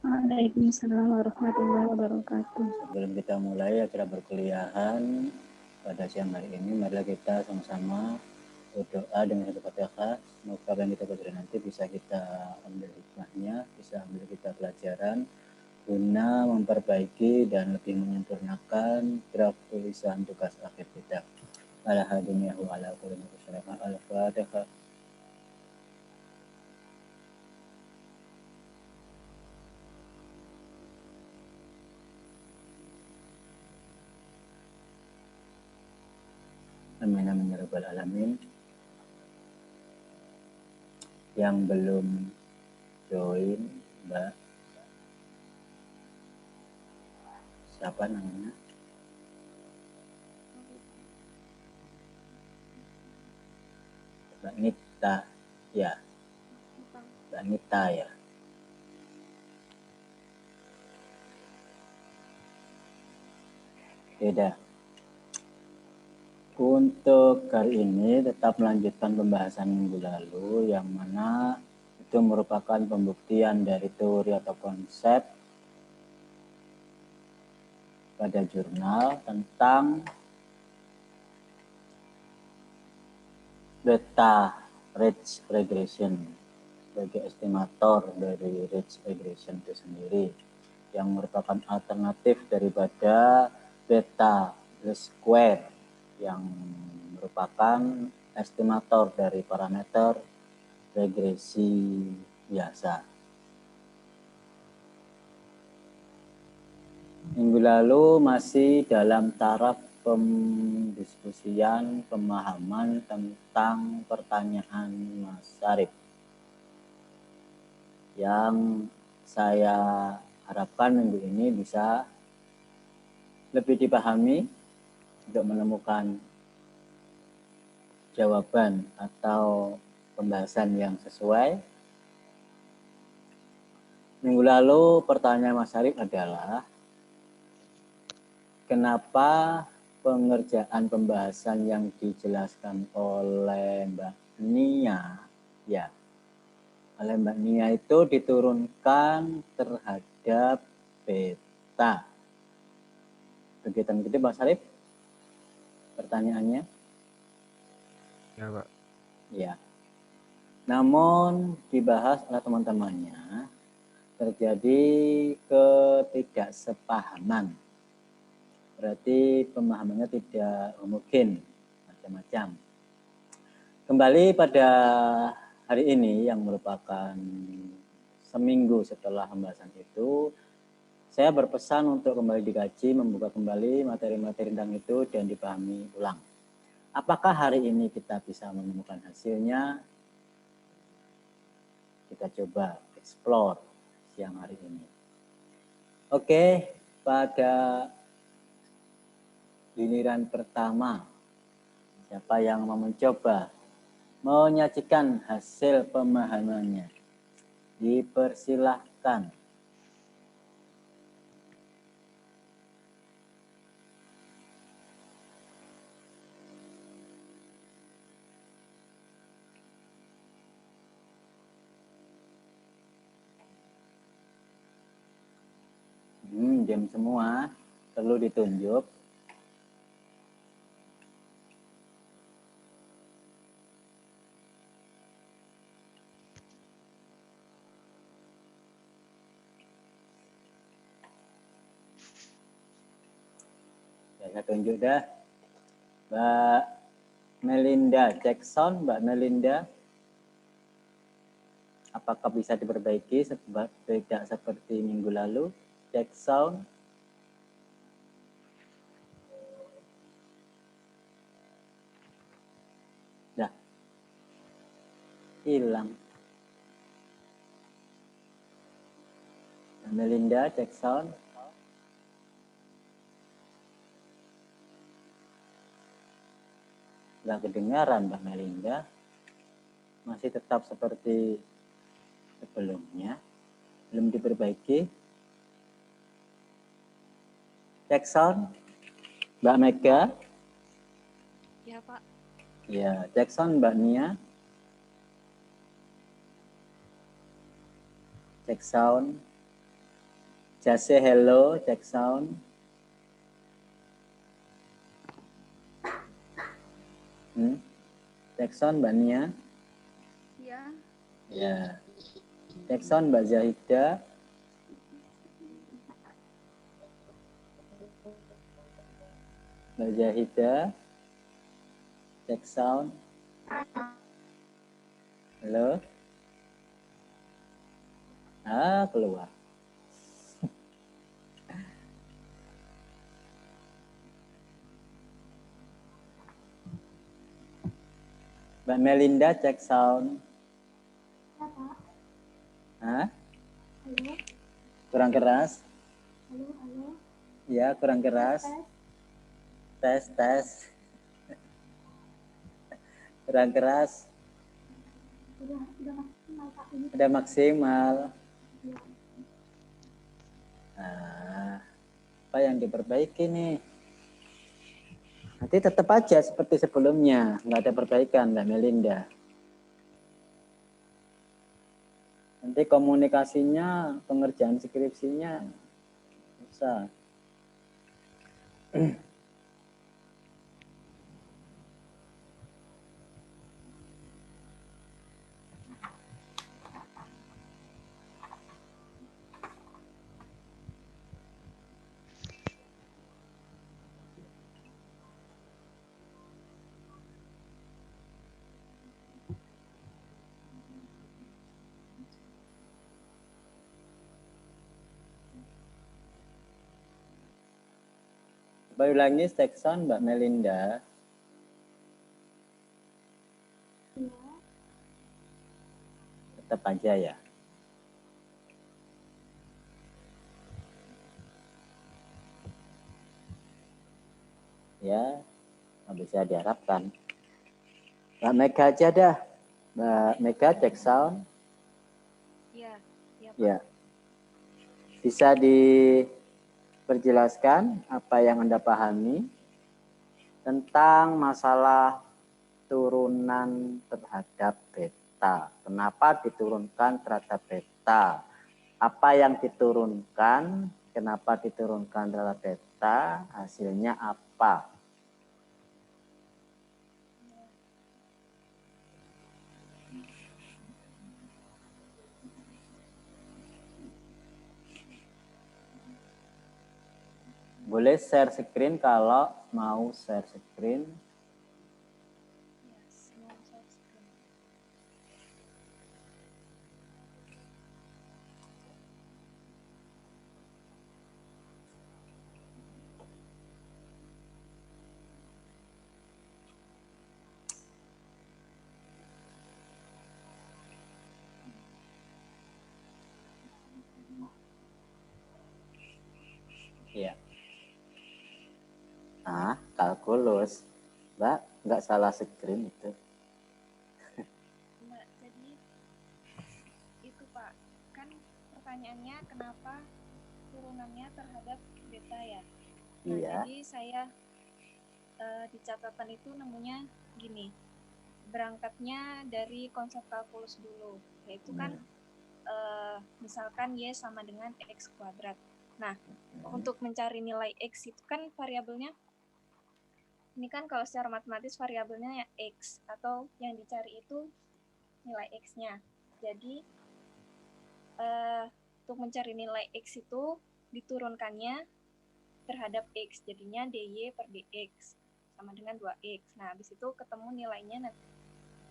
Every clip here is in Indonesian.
Waalaikumsalam warahmatullahi wabarakatuh. Sebelum kita mulai acara perkuliahan pada siang hari ini, marilah kita sama-sama berdoa dengan satu Fatihah. Semoga apa yang kita baca nanti bisa kita ambil hikmahnya, bisa ambil kita pelajaran guna memperbaiki dan lebih menyempurnakan draft tulisan tugas akhir kita. Ala hadiniyahu ala kulli nafsin al-Fatihah. Amin amin ya rabbal alamin. Yang belum join, Mbak, siapa namanya? Mbak Nita, ya. Mbak Nita ya. Beda. Untuk kali ini tetap melanjutkan pembahasan minggu lalu yang mana itu merupakan pembuktian dari teori atau konsep pada jurnal tentang beta ridge regression sebagai estimator dari ridge regression itu sendiri yang merupakan alternatif daripada beta least square yang merupakan estimator dari parameter regresi biasa. Minggu lalu masih dalam taraf pemdiskusian pemahaman tentang pertanyaan Mas Syarif yang saya harapkan minggu ini bisa lebih dipahami untuk menemukan jawaban atau pembahasan yang sesuai. Minggu lalu pertanyaan Mas Syarif adalah kenapa pengerjaan pembahasan yang dijelaskan oleh Mbak Nia, ya, oleh Mbak Nia itu diturunkan terhadap beta. Begitu gitu Mas Syarif? Pertanyaannya? Ya, Pak. Ya. Namun dibahas oleh teman-temannya terjadi ketidaksepahaman. Berarti pemahamannya tidak homogen, macam-macam. Kembali pada hari ini yang merupakan seminggu setelah pembahasan itu, saya berpesan untuk kembali dikaji, membuka kembali materi-materi tentang itu dan dipahami ulang. Apakah hari ini kita bisa menemukan hasilnya? Kita coba explore siang hari ini. Oke, pada giliran pertama, siapa yang mau mencoba menyajikan hasil pemahamannya? Dipersilahkan. Diam semua, perlu ditunjuk. Saya tunjuk dah. Mbak Melinda Jackson, Mbak Melinda. Apakah bisa diperbaiki sebab tidak seperti minggu lalu? Jackson. Dah. Hilang. Mbak Melinda Jackson. Nggak kedengaran Mbak Melinda. Masih tetap seperti sebelumnya. Belum diperbaiki. Jackson. Mbak Mega. Ya, Pak. Ya, Jackson, Mbak Nia. Jackson. Just say hello, check sound. Check sound Mbak Nia. Ya. Ya. Check sound Mbak Zahida. Mbak Zahida. Check sound. Halo. Ah, keluar. Mbak Melinda, check sound. Hah? Halo. Kurang keras? Halo. Ya, kurang keras. Tes. Kurang keras. Udah maksimal Pak. Udah maksimal. Nah, apa yang diperbaiki nih? Nanti tetap aja seperti sebelumnya, nggak ada perbaikan Mbak Melinda. Nanti komunikasinya, pengerjaan skripsinya susah. Coba ulangi check sound Mbak Melinda. Tetap aja ya. Ya, nggak bisa diharapkan. Mbak Mega aja dah. Mbak Mega check sound. Iya, iya Pak. Ya. Bisa diperjelaskan apa yang Anda pahami tentang masalah turunan terhadap beta. Kenapa diturunkan terhadap beta? Apa yang diturunkan? Kenapa diturunkan terhadap beta? Hasilnya apa? Boleh share screen kalau mau share screen. Yes, mau share screen. Iya. Nah, kalkulus. Mbak, nggak salah screen itu. Mbak, jadi itu Pak, kan pertanyaannya kenapa turunannya terhadap beta ya? Nah, Iya. jadi saya di catatan itu nemunya gini, berangkatnya dari konsep kalkulus dulu, yaitu kan misalkan Y sama dengan X kuadrat. Nah, untuk mencari nilai X itu kan variabelnya, ini kan kalau secara matematis variabelnya ya X, atau yang dicari itu nilai X-nya. Jadi, untuk mencari nilai X itu diturunkannya terhadap X, jadinya DY per DX sama dengan 2X. Nah, habis itu ketemu nilainya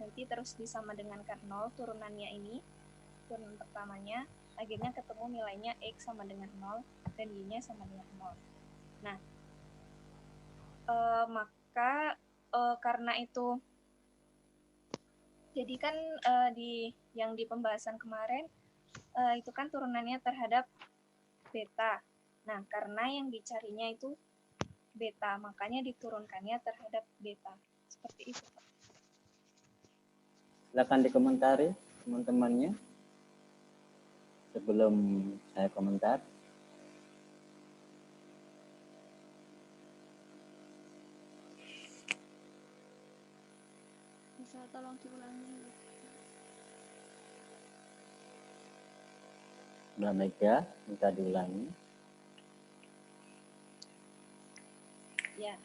nanti terus disama dengankan 0, turunannya ini, turunan pertamanya, akhirnya ketemu nilainya X sama dengan 0 dan Y-nya sama dengan 0. Nah, maka karena itu, jadi kan yang di pembahasan kemarin itu kan turunannya terhadap beta. Nah, karena yang dicarinya itu beta, makanya diturunkannya terhadap beta. Seperti itu, Pak. Silakan dikomentari teman-temannya sebelum saya komentar. Bisa tolong diulangi. Mbak Mega, minta diulangi. Ya.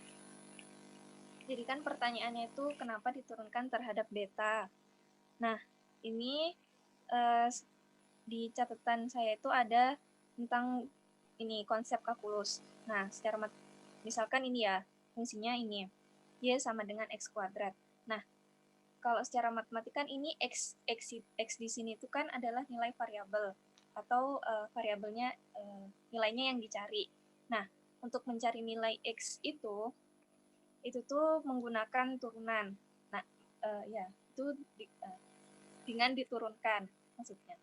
Jadi kan pertanyaannya itu kenapa diturunkan terhadap beta. Nah, ini di catatan saya itu ada tentang ini konsep kalkulus. Nah, misalkan ini ya, fungsinya ini. Y sama dengan X kuadrat. Nah, kalau secara matematika kan ini X di sini itu kan adalah nilai variabel atau variabelnya nilainya yang dicari. Nah, untuk mencari nilai X itu tuh menggunakan turunan. Nah, ya, itu dengan diturunkan maksudnya.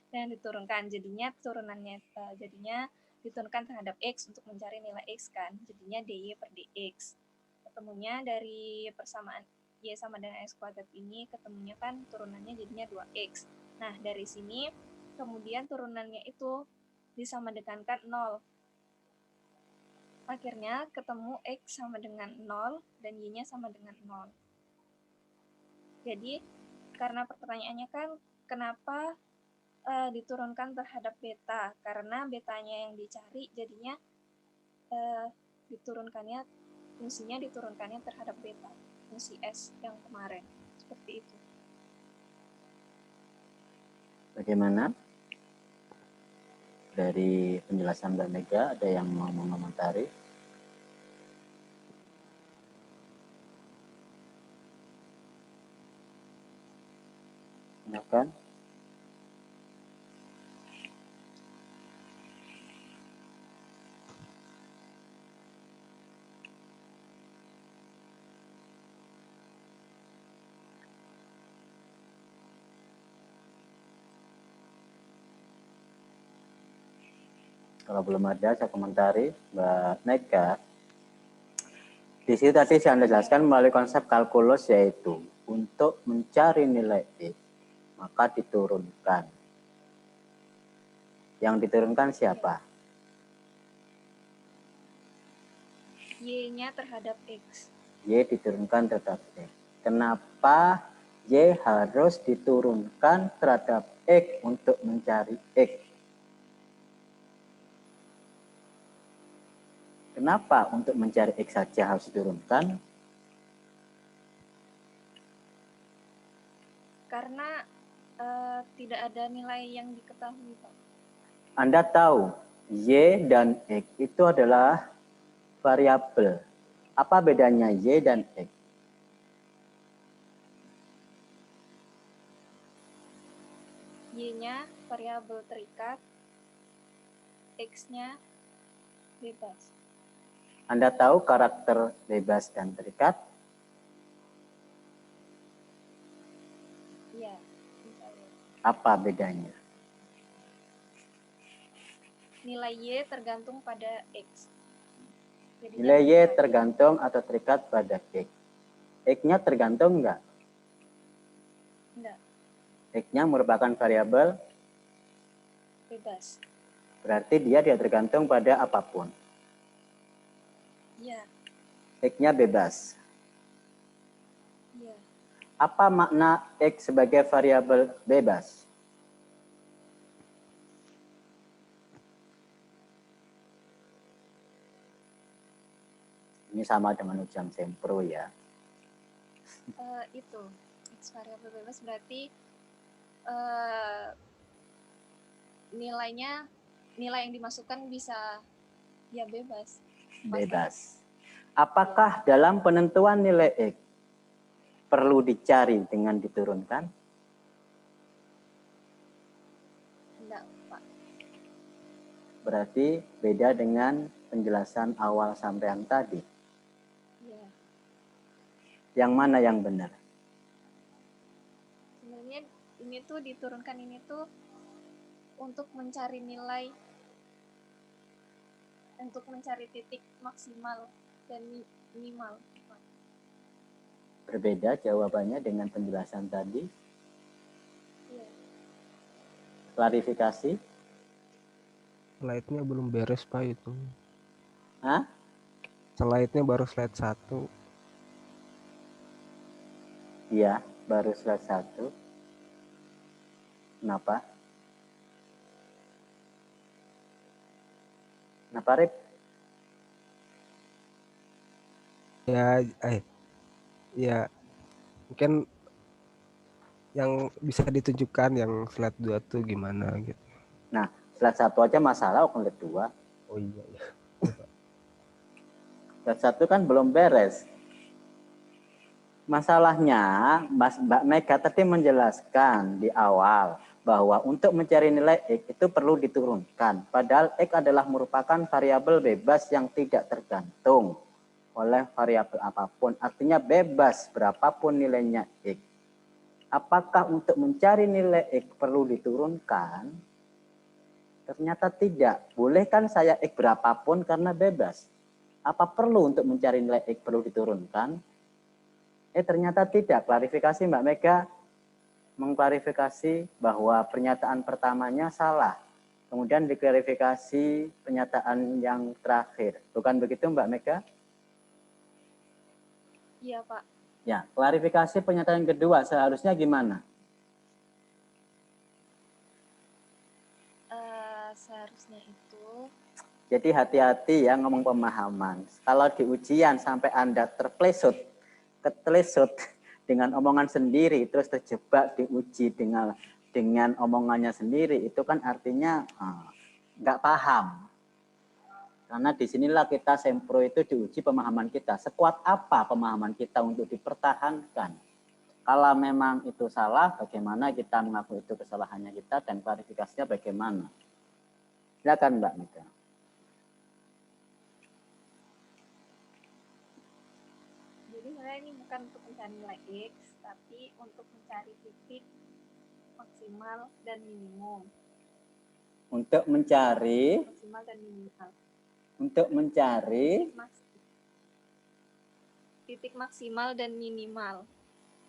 Dengan diturunkan, jadinya turunannya jadinya diturunkan terhadap X untuk mencari nilai X kan. Jadinya dy per dx. Ketemunya dari persamaan Y sama dengan X kuadrat ini, ketemunya kan turunannya jadinya 2X. Nah, dari sini kemudian turunannya itu disamadekankan 0. Akhirnya ketemu X sama dengan 0 dan Y-nya sama dengan 0. Jadi, karena pertanyaannya kan kenapa diturunkan terhadap beta? Karena betanya yang dicari, jadinya fungsinya diturunkannya terhadap beta, fungsi S yang kemarin. Seperti itu. Bagaimana? Dari penjelasan Mbak Mega, ada yang mau mengomentari? Silakan. Kalau belum ada, saya komentari, Mbak Mega. Di sini tadi saya jelaskan melalui konsep kalkulus, yaitu untuk mencari nilai X, maka diturunkan. Yang diturunkan siapa? Y-nya terhadap X. Y diturunkan terhadap X. Kenapa Y harus diturunkan terhadap X untuk mencari X? Kenapa untuk mencari X saja harus diturunkan? Karena tidak ada nilai yang diketahui, Pak. Anda tahu, Y dan X itu adalah variabel. Apa bedanya Y dan X? Y-nya variabel terikat, X-nya bebas. Anda tahu karakter bebas dan terikat? Iya. Apa bedanya? Nilai Y tergantung pada X. Jadinya Nilai Y tergantung atau terikat pada X. X-nya tergantung enggak? Enggak. X-nya merupakan variabel Bebas. Berarti dia tergantung pada apapun. Iya. X-nya bebas. Iya. Apa makna X sebagai variabel bebas? Ini sama dengan ujian sempro ya. Itu X variabel bebas berarti nilai yang dimasukkan bisa ya bebas. Bebas. Apakah dalam penentuan nilai X perlu dicari dengan diturunkan? Enggak, Pak. Berarti beda dengan penjelasan awal sampai yang tadi. Iya. Yang mana yang benar? Sebenarnya ini tuh diturunkan ini tuh untuk mencari nilai, untuk mencari titik maksimal dan minimal. Berbeda jawabannya dengan penjelasan tadi. Iya. Klarifikasi? Slide-nya belum beres, Pak, itu. Hah? Slide-nya baru slide 1. Iya, baru slide 1. Kenapa? Kenapa, Rip? Ya, ya mungkin yang bisa ditunjukkan yang slide 2 tuh gimana gitu. Nah, slide 1 aja masalah, kok slide 2. Oh iya ya. Slide 1 kan belum beres. Masalahnya, Mbak Mega tadi menjelaskan di awal bahwa untuk mencari nilai X itu perlu diturunkan. Padahal X adalah merupakan variabel bebas yang tidak tergantung oleh variabel apapun. Artinya bebas berapapun nilainya X. Apakah untuk mencari nilai X perlu diturunkan? Ternyata tidak. Boleh kan saya X berapapun karena bebas. Apa perlu untuk mencari nilai X perlu diturunkan? Ternyata tidak. Klarifikasi Mbak Mega mengklarifikasi bahwa pernyataan pertamanya salah. Kemudian diklarifikasi pernyataan yang terakhir. Bukan begitu Mbak Mega? Iya, Pak. Ya, klarifikasi pernyataan kedua seharusnya gimana? Seharusnya itu Jadi hati-hati ya ngomong pemahaman. Kalau di ujian sampai Anda ketelesut dengan omongan sendiri, terus terjebak diuji dengan omongannya sendiri, itu kan artinya nggak paham. Karena disinilah kita sempro itu diuji pemahaman kita. Sekuat apa pemahaman kita untuk dipertahankan. Kalau memang itu salah, bagaimana kita mengaku itu kesalahannya kita dan klarifikasinya bagaimana. Silakan Mbak Mega. jadi sebenarnya ini bukan untuk mencari nilai X, tapi untuk mencari titik maksimal dan minimum. Untuk mencari Maksimal dan minimal. Titik maksimal dan minimal.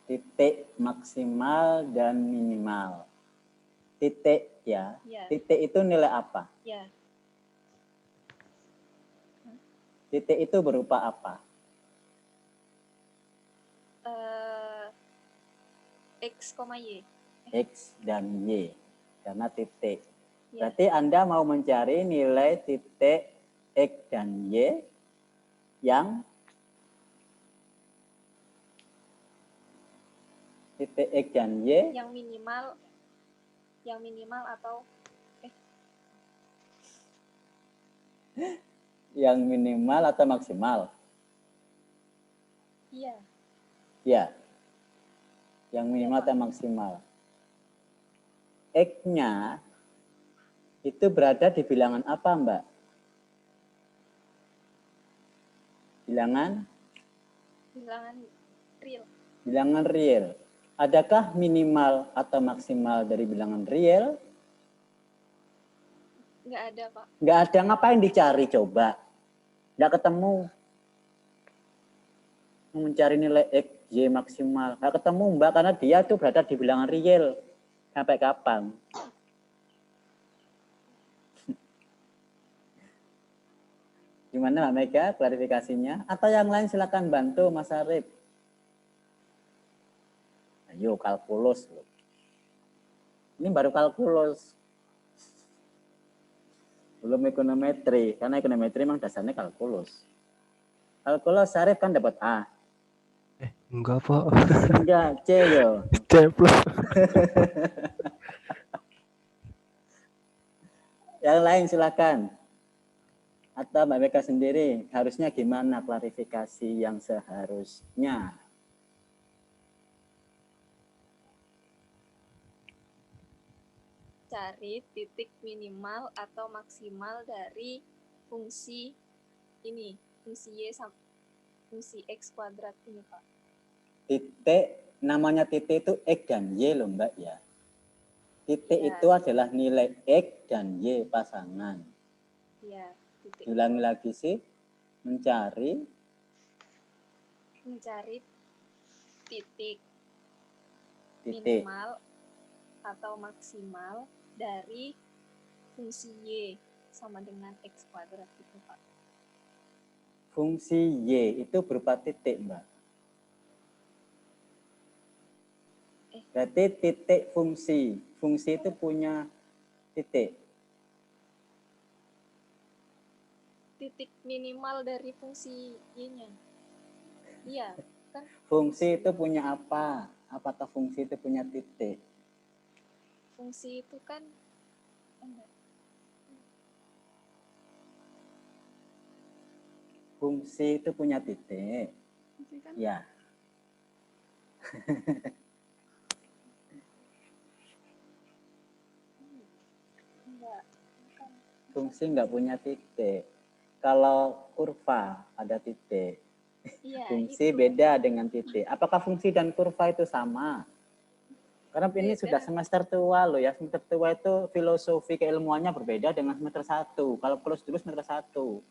Titik maksimal dan minimal. Titik ya. Titik itu nilai apa? Ya. Titik itu berupa apa? X, Y. X dan Y. Karena titik. Berarti Anda mau mencari nilai titik X dan Y yang titik X dan Y yang minimal atau yang minimal atau maksimal? Iya. Ya. Yang minimal atau maksimal. X-nya itu berada di bilangan apa, Mbak? Bilangan real. Bilangan real. Adakah minimal atau maksimal dari bilangan real? Nggak ada, Pak. Nggak ada, ngapain dicari coba? Nggak ketemu. Mencari nilai X, Y maksimal. Nggak ketemu Mbak, karena dia tuh berada di bilangan real. Sampai kapan? Gimana Mbak Mega klarifikasinya? Atau yang lain silakan bantu Mas Arif. Ayo kalkulus. Ini baru kalkulus. Belum ekonometri, karena ekonometri memang dasarnya kalkulus. Kalkulus Arif kan dapat A. Enggak, Pak. Enggak, C yo. C plus. Yang lain silakan. Atau Mbak Mega sendiri, harusnya gimana klarifikasi yang seharusnya? Cari titik minimal atau maksimal dari fungsi ini, fungsi Y sama fungsi X kuadrat ini, Pak. Titik, namanya titik itu X dan Y loh Mbak ya. Titik ya, itu adalah nilai X dan Y pasangan. Iya. Ulangi lagi sih, mencari titik minimal atau maksimal dari fungsi Y sama dengan X kuadrat itu, Pak. Fungsi Y itu berupa titik, Mbak. Berarti titik fungsi. Fungsi itu punya titik. Titik minimal dari fungsi Y-nya. Iya, kan Fungsi itu punya apa? Apakah fungsi itu punya titik? fungsi itu kan enggak. Fungsi itu punya titik. Fungsi kan Ya. Enggak. Bukan. Fungsi nggak punya titik. Kalau kurva ada titik. Iya, Fungsi itu. beda dengan titik. Apakah fungsi dan kurva itu sama? Karena ini sudah Beda. semester tua loh ya. Semester tua itu filosofi keilmuannya berbeda dengan semester 1. Kalau plus dulu semester 1.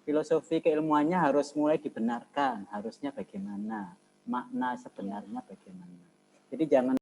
Filosofi keilmuannya harus mulai dibenarkan. Harusnya bagaimana? Makna sebenarnya bagaimana? Jadi jangan